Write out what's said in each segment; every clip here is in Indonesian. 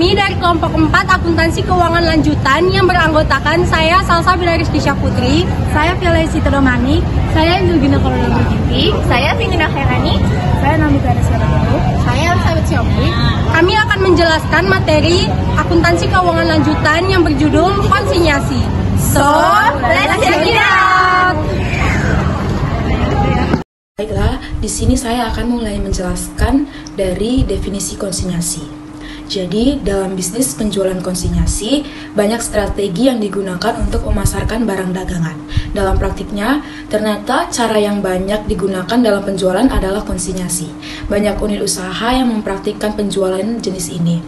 Kami dari kelompok 4 akuntansi keuangan lanjutan yang beranggotakan saya Salsa Rizky Putri, saya Viola Sitodomani, saya Indulgina Kolonel Berginti, saya Tinina Khairani, saya Namita Deswarabaru, saya Elizabeth Siopi. Kami akan menjelaskan materi akuntansi keuangan lanjutan yang berjudul konsinyasi. So, let's check it out! Baiklah, di sini saya akan mulai menjelaskan dari definisi konsinyasi. Jadi, dalam bisnis penjualan konsinyasi, banyak strategi yang digunakan untuk memasarkan barang dagangan. Dalam praktiknya, ternyata cara yang banyak digunakan dalam penjualan adalah konsinyasi. Banyak unit usaha yang mempraktikkan penjualan jenis ini.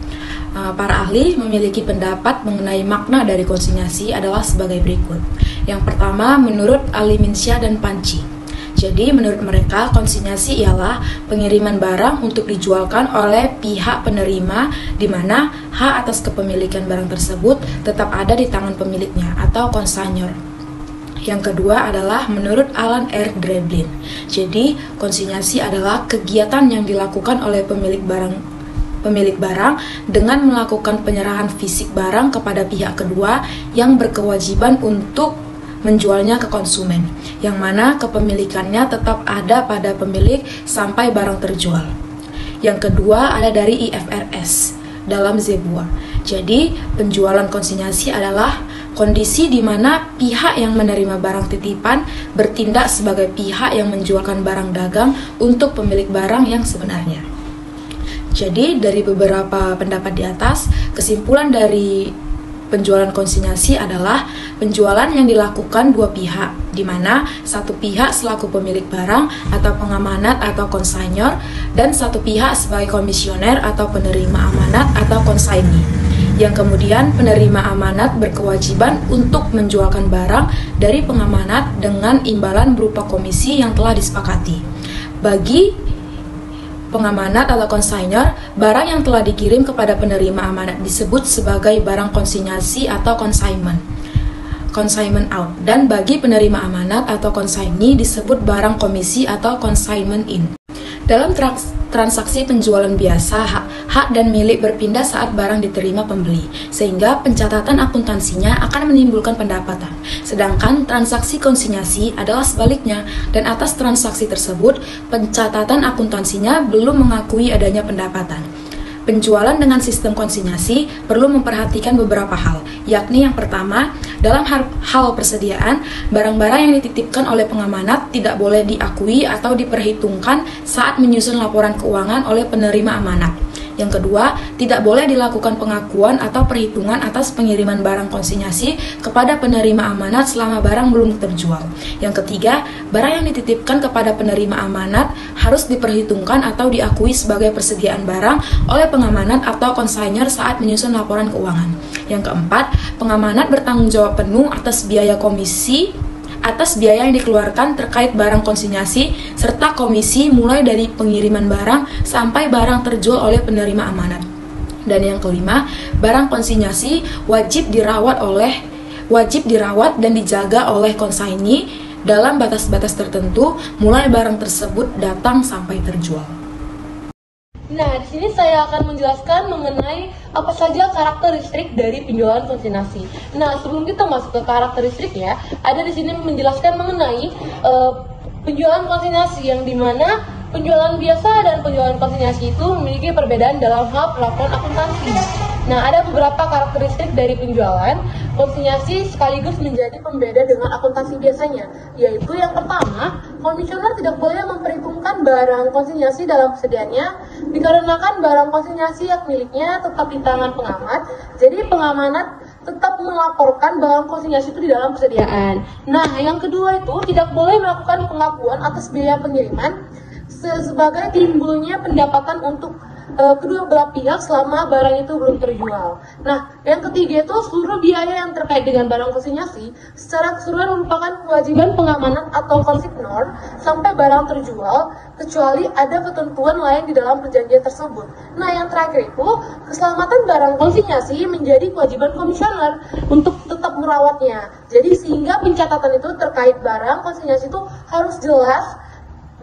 Para ahli memiliki pendapat mengenai makna dari konsinyasi adalah sebagai berikut. Yang pertama, menurut Ali Minsyah dan Panci. Jadi, menurut mereka, konsinyasi ialah pengiriman barang untuk dijualkan oleh pihak penerima di mana hak atas kepemilikan barang tersebut tetap ada di tangan pemiliknya atau konsignor. Yang kedua adalah menurut Alan R. Drablin. Jadi, konsinyasi adalah kegiatan yang dilakukan oleh pemilik barang dengan melakukan penyerahan fisik barang kepada pihak kedua yang berkewajiban untuk menjualnya ke konsumen, yang mana kepemilikannya tetap ada pada pemilik sampai barang terjual. Yang kedua ada dari IFRS dalam Zebua. Jadi, penjualan konsinyasi adalah kondisi di mana pihak yang menerima barang titipan bertindak sebagai pihak yang menjualkan barang dagang untuk pemilik barang yang sebenarnya. Jadi, dari beberapa pendapat di atas, kesimpulan dari penjualan konsinyasi adalah penjualan yang dilakukan dua pihak, di mana satu pihak selaku pemilik barang atau pengamanat atau konsignor, dan satu pihak sebagai komisioner atau penerima amanat atau konsignee. Yang kemudian penerima amanat berkewajiban untuk menjualkan barang dari pengamanat dengan imbalan berupa komisi yang telah disepakati. Bagi pengamanat atau konsignor, barang yang telah dikirim kepada penerima amanat disebut sebagai barang konsinyasi atau consignment out, dan bagi penerima amanat atau konsignee disebut barang komisi atau consignment in. Dalam transaksi penjualan biasa, hak dan milik berpindah saat barang diterima pembeli, sehingga pencatatan akuntansinya akan menimbulkan pendapatan. Sedangkan transaksi konsinyasi adalah sebaliknya, dan atas transaksi tersebut, pencatatan akuntansinya belum mengakui adanya pendapatan. Penjualan dengan sistem konsinyasi perlu memperhatikan beberapa hal, yakni yang pertama, dalam hal persediaan, barang-barang yang dititipkan oleh pengamanat tidak boleh diakui atau diperhitungkan saat menyusun laporan keuangan oleh penerima amanat. Yang kedua, tidak boleh dilakukan pengakuan atau perhitungan atas pengiriman barang konsinyasi kepada penerima amanat selama barang belum terjual. Yang ketiga, barang yang dititipkan kepada penerima amanat harus diperhitungkan atau diakui sebagai persediaan barang oleh pengamanat atau konsignor saat menyusun laporan keuangan. Yang keempat, pengamanat bertanggung jawab penuh atas biaya komisi atas biaya yang dikeluarkan terkait barang konsinyasi serta komisi mulai dari pengiriman barang sampai barang terjual oleh penerima amanat. Dan yang kelima, barang konsinyasi wajib dirawat dan dijaga oleh konsignee dalam batas-batas tertentu mulai barang tersebut datang sampai terjual. Nah, di sini saya akan menjelaskan mengenai apa saja karakteristik dari penjualan konsinyasi. Nah, sebelum kita masuk ke karakteristiknya, ada di sini menjelaskan mengenai penjualan konsinyasi yang dimana penjualan biasa dan penjualan konsinyasi itu memiliki perbedaan dalam hal perlakuan akuntansi. Nah, ada beberapa karakteristik dari penjualan konsinyasi sekaligus menjadi pembeda dengan akuntansi biasanya, yaitu yang pertama, komisioner tidak boleh memperhitungkan barang konsinyasi dalam persediaannya dikarenakan barang konsinyasi yang miliknya tetap di tangan pengamat, jadi pengamanat tetap melaporkan barang konsinyasi itu di dalam persediaan. Nah, yang kedua itu tidak boleh melakukan pengakuan atas biaya pengiriman sebagai timbulnya pendapatan untuk kedua belah pihak selama barang itu belum terjual. Nah, yang ketiga itu seluruh biaya yang terkait dengan barang konsinyasi secara keseluruhan merupakan kewajiban pengamanat atau konsignor sampai barang terjual, kecuali ada ketentuan lain di dalam perjanjian tersebut. Nah, yang terakhir itu keselamatan barang konsinyasi menjadi kewajiban komisioner untuk tetap merawatnya. Jadi sehingga pencatatan itu terkait barang konsinyasi itu harus jelas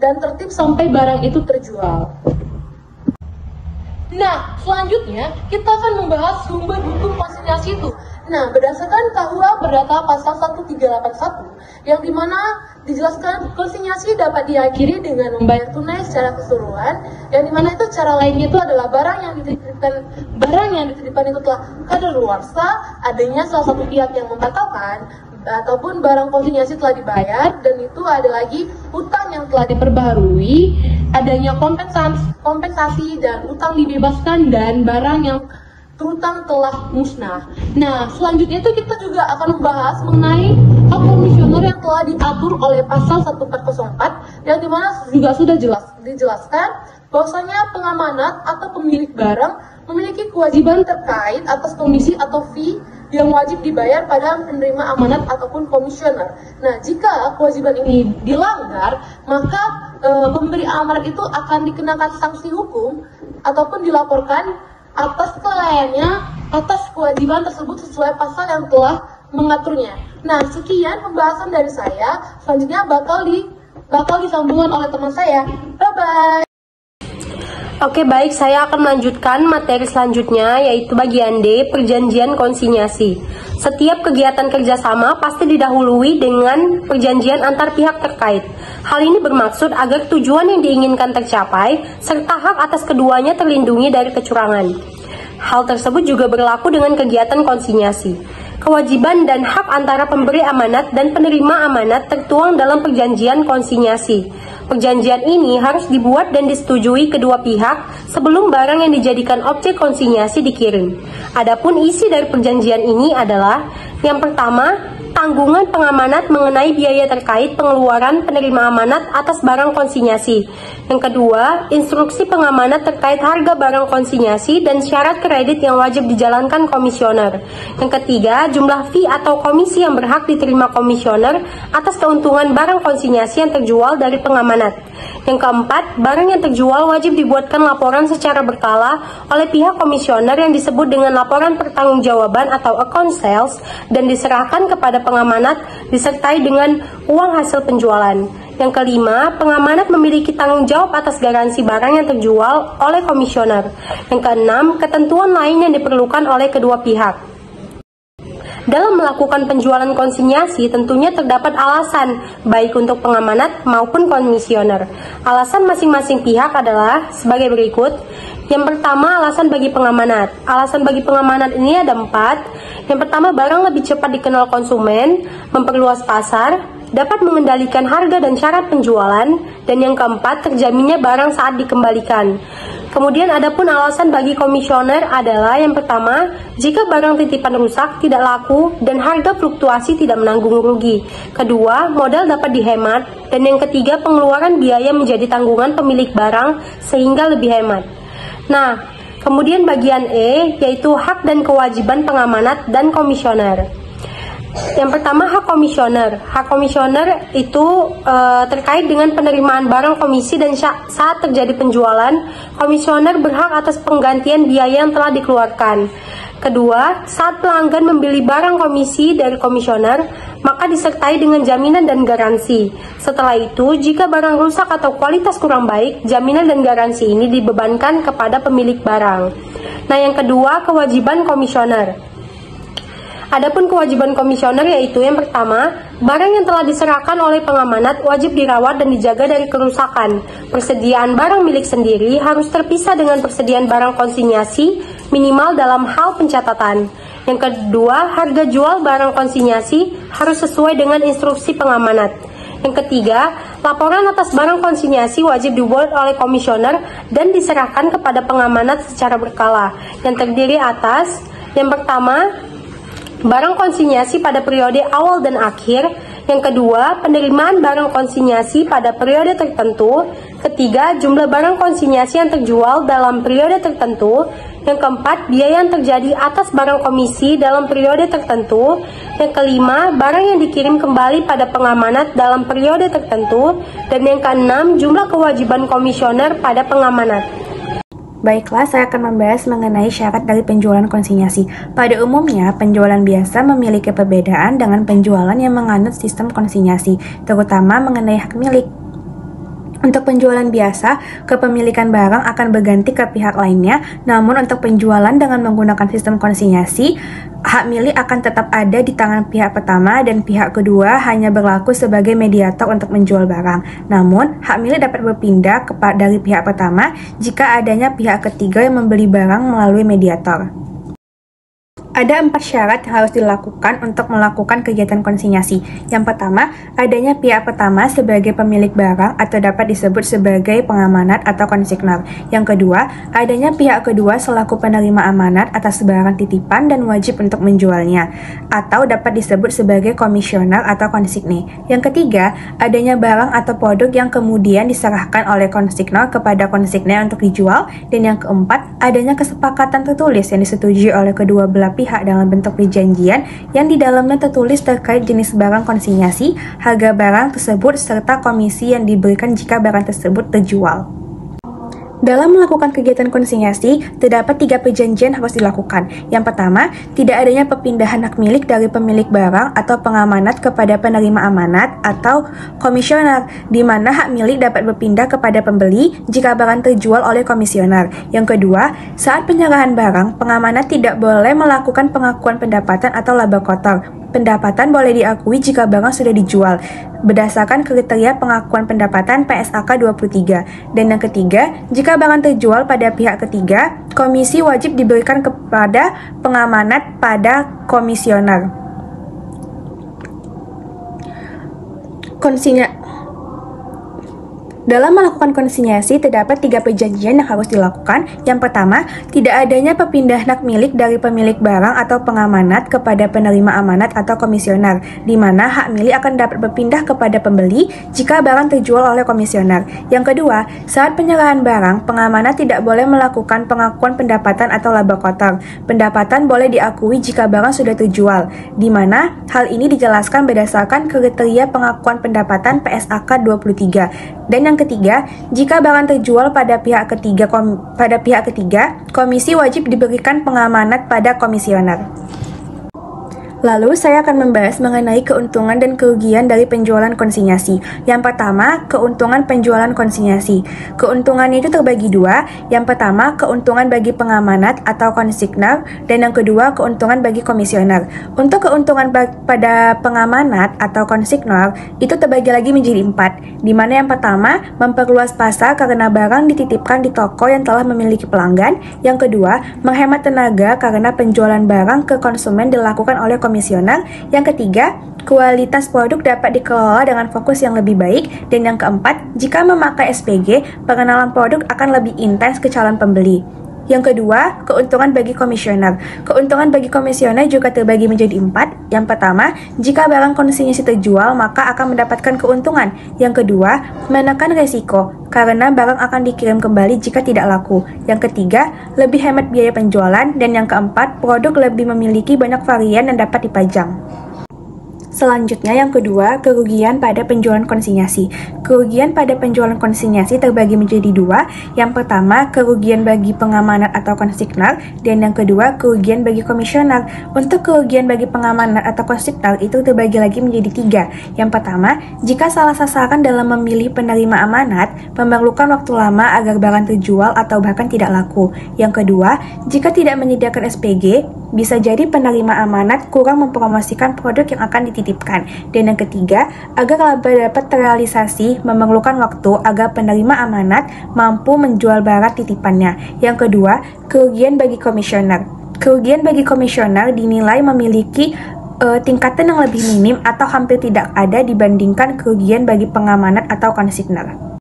dan tertib sampai barang itu terjual. Nah, selanjutnya kita akan membahas sumber hukum konsinyasi itu. Nah, berdasarkan KUA berdata pasal 1381, yang dimana dijelaskan konsinyasi dapat diakhiri dengan membayar tunai secara keseluruhan, yang dimana itu cara lainnya itu adalah barang yang dititipkan itu telah kadaluarsa, adanya salah satu pihak yang membatalkan, ataupun barang konsinyasi telah dibayar, dan itu ada lagi utang yang telah diperbarui, adanya kompensasi dan utang dibebaskan, dan barang yang terutang telah musnah. Nah, selanjutnya itu kita juga akan membahas mengenai hak komisioner yang telah diatur oleh pasal 1404, yang dimana juga sudah dijelaskan bahwasanya pengamanat atau pemilik barang memiliki kewajiban terkait atas komisi atau fee yang wajib dibayar pada penerima amanat ataupun komisioner. Nah, jika kewajiban ini dilanggar, maka pemberi amanat itu akan dikenakan sanksi hukum ataupun dilaporkan atas kelalaiannya atas kewajiban tersebut sesuai pasal yang telah mengaturnya. Nah, sekian pembahasan dari saya. Selanjutnya bakal disambungkan oleh teman saya. Bye-bye. Oke, baik, saya akan melanjutkan materi selanjutnya, yaitu bagian D, perjanjian konsinyasi. Setiap kegiatan kerjasama pasti didahului dengan perjanjian antar pihak terkait. Hal ini bermaksud agar tujuan yang diinginkan tercapai, serta hak atas keduanya terlindungi dari kecurangan. Hal tersebut juga berlaku dengan kegiatan konsinyasi. Kewajiban dan hak antara pemberi amanat dan penerima amanat tertuang dalam perjanjian konsinyasi. Perjanjian ini harus dibuat dan disetujui kedua pihak sebelum barang yang dijadikan objek konsinyasi dikirim. Adapun isi dari perjanjian ini adalah: yang pertama, tanggungan pengamanat mengenai biaya terkait pengeluaran penerima amanat atas barang konsinyasi. Yang kedua, instruksi pengamanat terkait harga barang konsinyasi dan syarat kredit yang wajib dijalankan komisioner. Yang ketiga, jumlah fee atau komisi yang berhak diterima komisioner atas keuntungan barang konsinyasi yang terjual dari pengamanat. Yang keempat, barang yang terjual wajib dibuatkan laporan secara berkala oleh pihak komisioner yang disebut dengan laporan pertanggungjawaban atau account sales dan diserahkan kepada pengamanat disertai dengan uang hasil penjualan. Yang kelima, pengamanat memiliki tanggung jawab atas garansi barang yang terjual oleh komisioner. Yang keenam, ketentuan lain yang diperlukan oleh kedua pihak. Dalam melakukan penjualan konsinyasi tentunya terdapat alasan baik untuk pengamanat maupun komisioner. Alasan masing-masing pihak adalah sebagai berikut. Yang pertama, alasan bagi pengamanat. Alasan bagi pengamanat ini ada 4. Yang pertama, barang lebih cepat dikenal konsumen, memperluas pasar, dapat mengendalikan harga dan syarat penjualan, dan yang keempat, terjaminnya barang saat dikembalikan. Kemudian adapun alasan bagi komisioner adalah yang pertama, jika barang titipan rusak, tidak laku, dan harga fluktuasi tidak menanggung rugi. Kedua, modal dapat dihemat, dan yang ketiga, pengeluaran biaya menjadi tanggungan pemilik barang sehingga lebih hemat. Nah, kemudian bagian E, yaitu hak dan kewajiban pengamanat dan komisioner. Yang pertama, hak komisioner. Hak komisioner itu terkait dengan penerimaan barang komisi, dan saat terjadi penjualan, komisioner berhak atas penggantian biaya yang telah dikeluarkan. Kedua, saat pelanggan membeli barang komisi dari komisioner, maka disertai dengan jaminan dan garansi. Setelah itu, jika barang rusak atau kualitas kurang baik, jaminan dan garansi ini dibebankan kepada pemilik barang. Nah, yang kedua, kewajiban komisioner. Adapun kewajiban komisioner yaitu yang pertama, barang yang telah diserahkan oleh pengamanat wajib dirawat dan dijaga dari kerusakan. Persediaan barang milik sendiri harus terpisah dengan persediaan barang konsinyasi minimal dalam hal pencatatan. Yang kedua, harga jual barang konsinyasi harus sesuai dengan instruksi pengamanat. Yang ketiga, laporan atas barang konsinyasi wajib dibuat oleh komisioner dan diserahkan kepada pengamanat secara berkala, yang terdiri atas yang pertama, barang konsinyasi pada periode awal dan akhir. Yang kedua, penerimaan barang konsinyasi pada periode tertentu. Ketiga, jumlah barang konsinyasi yang terjual dalam periode tertentu. Yang keempat, biaya yang terjadi atas barang komisi dalam periode tertentu. Yang kelima, barang yang dikirim kembali pada pengamanat dalam periode tertentu. Dan yang keenam, jumlah kewajiban komisioner pada pengamanat. Baiklah, saya akan membahas mengenai syarat dari penjualan konsinyasi. Pada umumnya, penjualan biasa memiliki perbedaan dengan penjualan yang menganut sistem konsinyasi, terutama mengenai hak milik. Untuk penjualan biasa, kepemilikan barang akan berganti ke pihak lainnya, namun untuk penjualan dengan menggunakan sistem konsinyasi, hak milik akan tetap ada di tangan pihak pertama dan pihak kedua hanya berlaku sebagai mediator untuk menjual barang. Namun, hak milik dapat berpindah dari pihak pertama jika adanya pihak ketiga yang membeli barang melalui mediator. Ada 4 syarat yang harus dilakukan untuk melakukan kegiatan konsinyasi. Yang pertama, adanya pihak pertama sebagai pemilik barang atau dapat disebut sebagai pengamanat atau konsignor. Yang kedua, adanya pihak kedua selaku penerima amanat atas barang titipan dan wajib untuk menjualnya, atau dapat disebut sebagai komisioner atau konsigne. Yang ketiga, adanya barang atau produk yang kemudian diserahkan oleh konsignor kepada konsigne untuk dijual. Dan yang keempat, adanya kesepakatan tertulis yang disetujui oleh kedua belah pihak dalam bentuk perjanjian yang di dalamnya tertulis terkait jenis barang konsinyasi, harga barang tersebut, serta komisi yang diberikan jika barang tersebut terjual. Dalam melakukan kegiatan konsinyasi, terdapat 3 perjanjian harus dilakukan. Yang pertama, tidak adanya perpindahan hak milik dari pemilik barang atau pengamanat kepada penerima amanat atau komisioner, di mana hak milik dapat berpindah kepada pembeli jika barang terjual oleh komisioner. Yang kedua, saat penyerahan barang, pengamanat tidak boleh melakukan pengakuan pendapatan atau laba kotor. Pendapatan boleh diakui jika barang sudah dijual berdasarkan kriteria pengakuan pendapatan PSAK 23. Dan yang ketiga, jika barang terjual pada pihak ketiga, komisi wajib diberikan kepada pengamanat pada komisioner. Dalam melakukan konsinyasi, terdapat 3 perjanjian yang harus dilakukan. Yang pertama, tidak adanya perpindahan hak milik dari pemilik barang atau pengamanat kepada penerima amanat atau komisioner, di mana hak milik akan dapat berpindah kepada pembeli jika barang terjual oleh komisioner. Yang kedua, saat penyerahan barang, pengamanat tidak boleh melakukan pengakuan pendapatan atau laba kotor. Pendapatan boleh diakui jika barang sudah terjual, di mana hal ini dijelaskan berdasarkan kriteria pengakuan pendapatan PSAK 23. Dan yang ketiga, jika barang terjual pada pihak ketiga, komisi wajib diberikan pengamanat pada komisioner. Lalu, saya akan membahas mengenai keuntungan dan kerugian dari penjualan konsinyasi. Yang pertama, keuntungan penjualan konsinyasi. Keuntungannya itu terbagi 2. Yang pertama, keuntungan bagi pengamanat atau konsignor, dan yang kedua, keuntungan bagi komisioner. Untuk keuntungan pada pengamanat atau konsignor, itu terbagi lagi menjadi 4, di mana yang pertama, memperluas pasar karena barang dititipkan di toko yang telah memiliki pelanggan. Yang kedua, menghemat tenaga karena penjualan barang ke konsumen dilakukan oleh komisioner. Yang ketiga, kualitas produk dapat dikelola dengan fokus yang lebih baik. Dan yang keempat, jika memakai SPG, pengenalan produk akan lebih intens ke calon pembeli. Yang kedua, keuntungan bagi komisioner. Keuntungan bagi komisioner juga terbagi menjadi 4. Yang pertama, jika barang konsinyasi terjual, maka akan mendapatkan keuntungan. Yang kedua, menekan resiko, karena barang akan dikirim kembali jika tidak laku. Yang ketiga, lebih hemat biaya penjualan. Dan yang keempat, produk lebih memiliki banyak varian yang dapat dipajang. Selanjutnya, yang kedua, kerugian pada penjualan konsinyasi. Kerugian pada penjualan konsinyasi terbagi menjadi 2. Yang pertama, kerugian bagi pengamanat atau konsignor, dan yang kedua, kerugian bagi komisioner. Untuk kerugian bagi pengamanat atau konsignor itu terbagi lagi menjadi 3. Yang pertama, jika salah sasaran dalam memilih penerima amanat, memerlukan waktu lama agar barang terjual atau bahkan tidak laku. Yang kedua, jika tidak menyediakan SPG, bisa jadi penerima amanat kurang mempromosikan produk yang akan dititipkan. Dan yang ketiga, agar laba dapat terrealisasi, memerlukan waktu agar penerima amanat mampu menjual barang titipannya. Yang kedua, kerugian bagi komisioner. Kerugian bagi komisioner dinilai memiliki tingkatan yang lebih minim atau hampir tidak ada dibandingkan kerugian bagi pengamanat atau konsignor.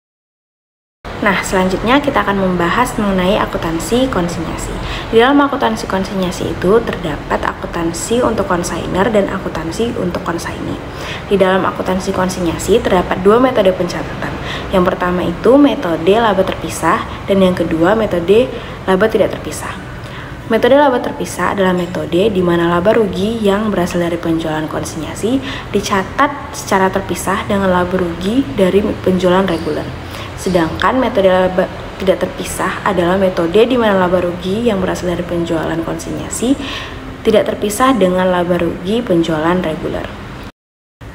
Nah, selanjutnya kita akan membahas mengenai akuntansi konsinyasi. Di dalam akuntansi konsinyasi itu terdapat akuntansi untuk konsainer dan akuntansi untuk konsaini. Di dalam akuntansi konsinyasi terdapat 2 metode pencatatan. Yang pertama itu metode laba terpisah, dan yang kedua metode laba tidak terpisah. Metode laba terpisah adalah metode di mana laba rugi yang berasal dari penjualan konsinyasi dicatat secara terpisah dengan laba rugi dari penjualan reguler. Sedangkan metode laba tidak terpisah adalah metode di mana laba rugi yang berasal dari penjualan konsinyasi tidak terpisah dengan laba rugi penjualan reguler.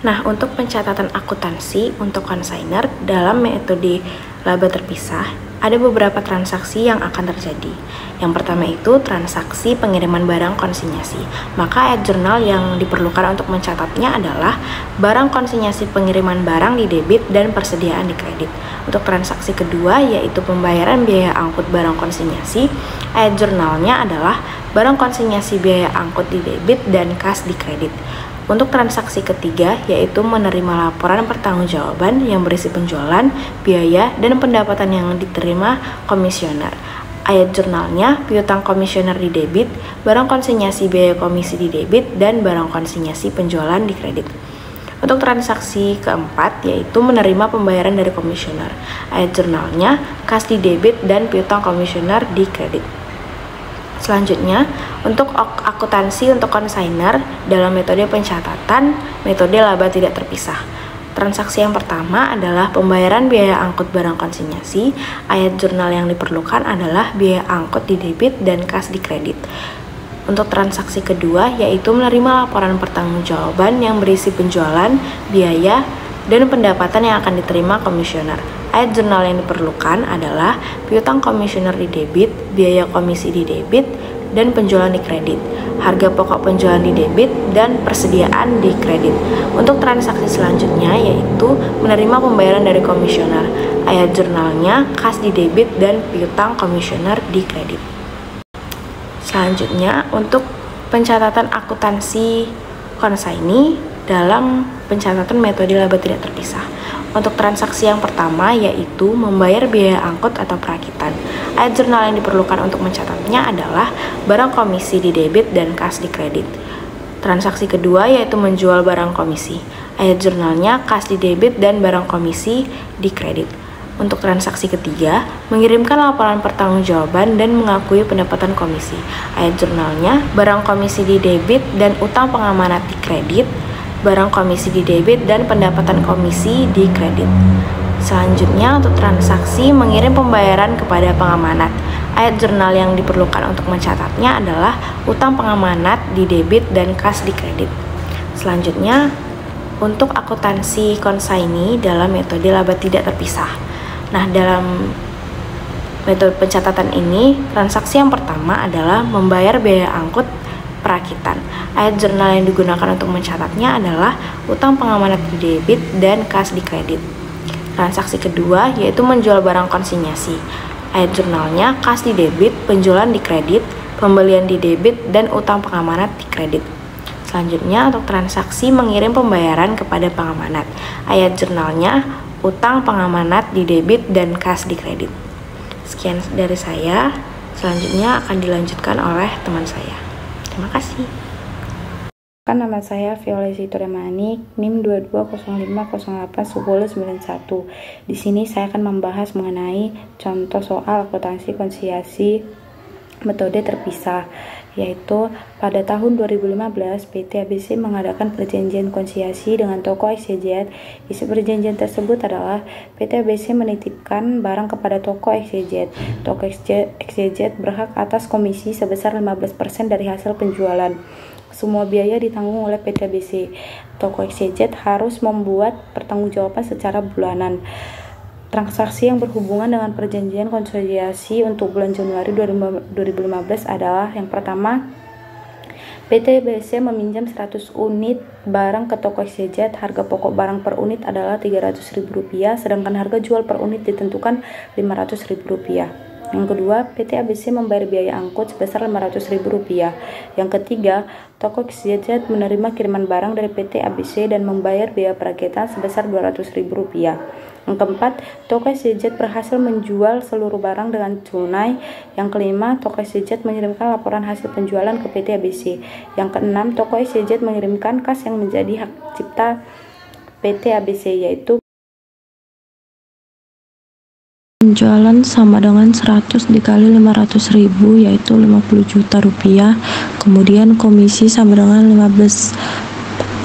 Nah, untuk pencatatan akuntansi untuk konsainer dalam metode laba terpisah, ada beberapa transaksi yang akan terjadi. Yang pertama itu transaksi pengiriman barang konsinyasi. Maka ayat jurnal yang diperlukan untuk mencatatnya adalah barang konsinyasi pengiriman barang di debit dan persediaan di kredit. Untuk transaksi kedua yaitu pembayaran biaya angkut barang konsinyasi, ayat jurnalnya adalah barang konsinyasi biaya angkut di debit dan kas di kredit. Untuk transaksi ketiga, yaitu menerima laporan pertanggungjawaban yang berisi penjualan, biaya, dan pendapatan yang diterima komisioner. Ayat jurnalnya, piutang komisioner di debit, barang konsinyasi biaya komisi di debit, dan barang konsinyasi penjualan di kredit. Untuk transaksi keempat, yaitu menerima pembayaran dari komisioner. Ayat jurnalnya, kas di debit, dan piutang komisioner di kredit. Selanjutnya, untuk akuntansi untuk konsainer dalam metode pencatatan, metode laba tidak terpisah. Transaksi yang pertama adalah pembayaran biaya angkut barang konsinyasi. Ayat jurnal yang diperlukan adalah biaya angkut di debit dan kas di kredit. Untuk transaksi kedua, yaitu menerima laporan pertanggungjawaban yang berisi penjualan, biaya, dan pendapatan yang akan diterima komisioner. Ayat jurnal yang diperlukan adalah piutang komisioner di debit, biaya komisi di debit, dan penjualan di kredit, harga pokok penjualan di debit, dan persediaan di kredit. Untuk transaksi selanjutnya yaitu menerima pembayaran dari komisioner. Ayat jurnalnya kas di debit dan piutang komisioner di kredit. Selanjutnya, untuk pencatatan akuntansi konsaini dalam pencatatan metode laba tidak terpisah. Untuk transaksi yang pertama yaitu membayar biaya angkut atau perakitan. Ayat jurnal yang diperlukan untuk mencatatnya adalah barang komisi di debit dan kas di kredit. Transaksi kedua yaitu menjual barang komisi. Ayat jurnalnya kas di debit dan barang komisi di kredit. Untuk transaksi ketiga, mengirimkan laporan pertanggungjawaban dan mengakui pendapatan komisi. Ayat jurnalnya barang komisi di debit dan utang pengamanat di kredit, barang komisi di debit dan pendapatan komisi di kredit. Selanjutnya, untuk transaksi mengirim pembayaran kepada pengamanat. Ayat jurnal yang diperlukan untuk mencatatnya adalah utang pengamanat di debit dan kas di kredit. Selanjutnya, untuk akuntansi konsaini dalam metode laba tidak terpisah. Nah, dalam metode pencatatan ini, transaksi yang pertama adalah membayar biaya angkut perakitan. Ayat jurnal yang digunakan untuk mencatatnya adalah utang pengamanat di debit dan kas di kredit. Transaksi kedua yaitu menjual barang konsinyasi. Ayat jurnalnya kas di debit, penjualan di kredit, pembelian di debit, dan utang pengamanat di kredit. Selanjutnya, untuk transaksi mengirim pembayaran kepada pengamanat. Ayat jurnalnya utang pengamanat di debit dan kas di kredit. Sekian dari saya. Selanjutnya akan dilanjutkan oleh teman saya. Terima kasih. Nama saya Viola Sitoremani, NIM 2205081091. Di sini saya akan membahas mengenai contoh soal akuntansi konsinyasi metode terpisah, yaitu pada tahun 2015 PT ABC mengadakan perjanjian konsinyasi dengan toko XYZ. Isi perjanjian tersebut adalah PT ABC menitipkan barang kepada toko XYZ. Toko XYZ berhak atas komisi sebesar 15% dari hasil penjualan. Semua biaya ditanggung oleh PT ABC. Toko XYZ harus membuat pertanggungjawaban secara bulanan. Transaksi yang berhubungan dengan perjanjian konsinyasi untuk bulan Januari 2015 adalah yang pertama, PT ABC meminjam 100 unit barang ke toko XYZ. Harga pokok barang per unit adalah Rp300.000, sedangkan harga jual per unit ditentukan Rp500.000. Yang kedua, PT ABC membayar biaya angkut sebesar Rp500.000. Yang ketiga, toko XYZ menerima kiriman barang dari PT ABC dan membayar biaya perakitan sebesar Rp200.000. Yang keempat, toko XYZ berhasil menjual seluruh barang dengan tunai. Yang kelima, toko XYZ mengirimkan laporan hasil penjualan ke PT ABC. Yang keenam, toko XYZ mengirimkan kas yang menjadi hak cipta PT ABC, yaitu penjualan sama dengan 100 dikali 500.000, yaitu 50 juta rupiah. Kemudian komisi sama dengan 15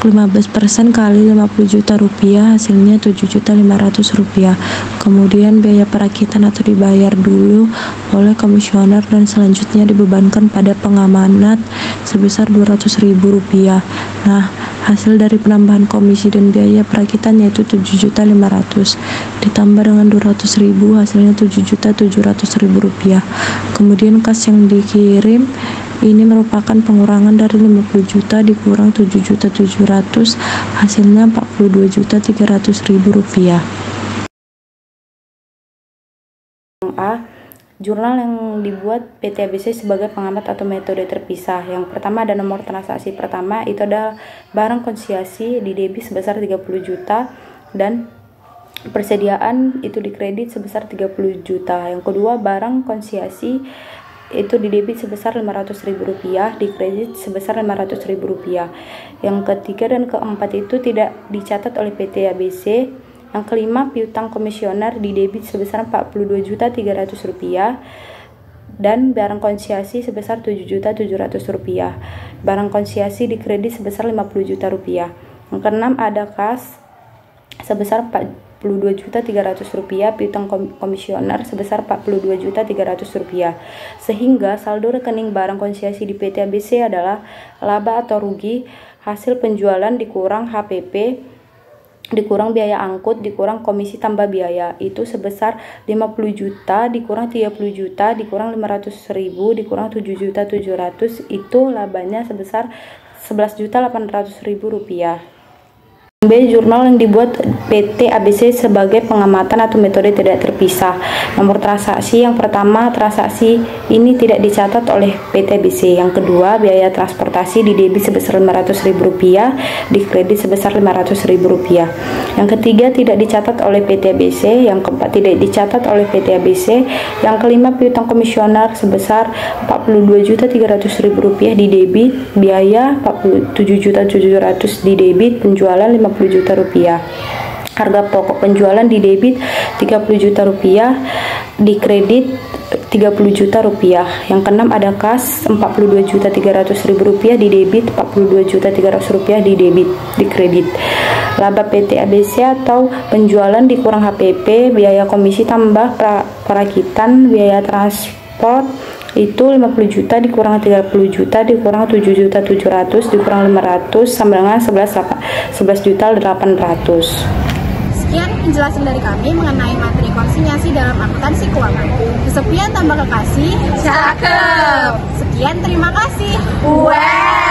15% kali 50 juta rupiah hasilnya 7.500.000 rupiah. Kemudian biaya perakitan atau dibayar dulu oleh komisioner dan selanjutnya dibebankan pada pengamanat sebesar 200.000 rupiah. Nah, hasil dari penambahan komisi dan biaya perakitan yaitu 7.500.000 ditambah dengan 200.000 hasilnya 7.700.000 rupiah. Kemudian kas yang dikirim ini merupakan pengurangan dari 50 juta dikurang 7.700.000 hasilnya 42.300.000 rupiah. A. Jurnal yang dibuat PT ABC sebagai pengamat atau metode terpisah. Yang pertama ada nomor transaksi pertama, itu adalah barang konsinyasi di debit sebesar 30 juta dan persediaan itu dikredit sebesar 30 juta. Yang kedua barang konsinyasi itu di debit sebesar 500.000 rupiah, dikredit sebesar 500.000 rupiah. Yang ketiga dan keempat itu tidak dicatat oleh PT ABC. Yang kelima, piutang komisioner di debit sebesar 42.300.000 rupiah dan barang konsinyasi sebesar 7.700.000 rupiah. Barang konsinyasi dikredit sebesar 50 juta rupiah. Yang keenam, ada kas sebesar 42.300.000 rupiah, piutang komisioner sebesar 42.300.000 rupiah. Sehingga saldo rekening barang konsinyasi di PT ABC adalah laba atau rugi hasil penjualan dikurang HPP dikurang biaya angkut dikurang komisi tambah biaya itu sebesar 50 juta dikurang 30 juta dikurang 500.000 dikurang 7.700.000 itu labanya sebesar 11.800.000 rupiah. B. Jurnal yang dibuat PT ABC sebagai pengamatan atau metode tidak terpisah. Nomor transaksi yang pertama, transaksi ini tidak dicatat oleh PT ABC. Yang kedua, biaya transportasi di debit sebesar 500.000 rupiah, di kredit sebesar 500.000 rupiah. Yang ketiga, tidak dicatat oleh PT ABC. Yang keempat, tidak dicatat oleh PT ABC. Yang kelima, piutang komisioner sebesar 42.300.000 rupiah di debit, biaya 47.700.000 di debit, penjualan 50 juta rupiah. Harga pokok penjualan di debit 30 juta rupiah, di kredit 30 juta rupiah. Yang keenam ada kas 42.300.000 rupiah di debit, 42.300.000 rupiah di debit, di kredit. Laba PT ABC atau penjualan dikurang HPP, biaya komisi tambah perakitan, biaya transport itu 50 juta dikurang 30 juta dikurang 7.700.000 dikurang 500 sama dengan 11.800.000. Sekian penjelasan dari kami mengenai materi konsinyasi dalam akuntansi keuangan. Kesepian tambah kekasih. Cakep. Sekian, terima kasih. Wow.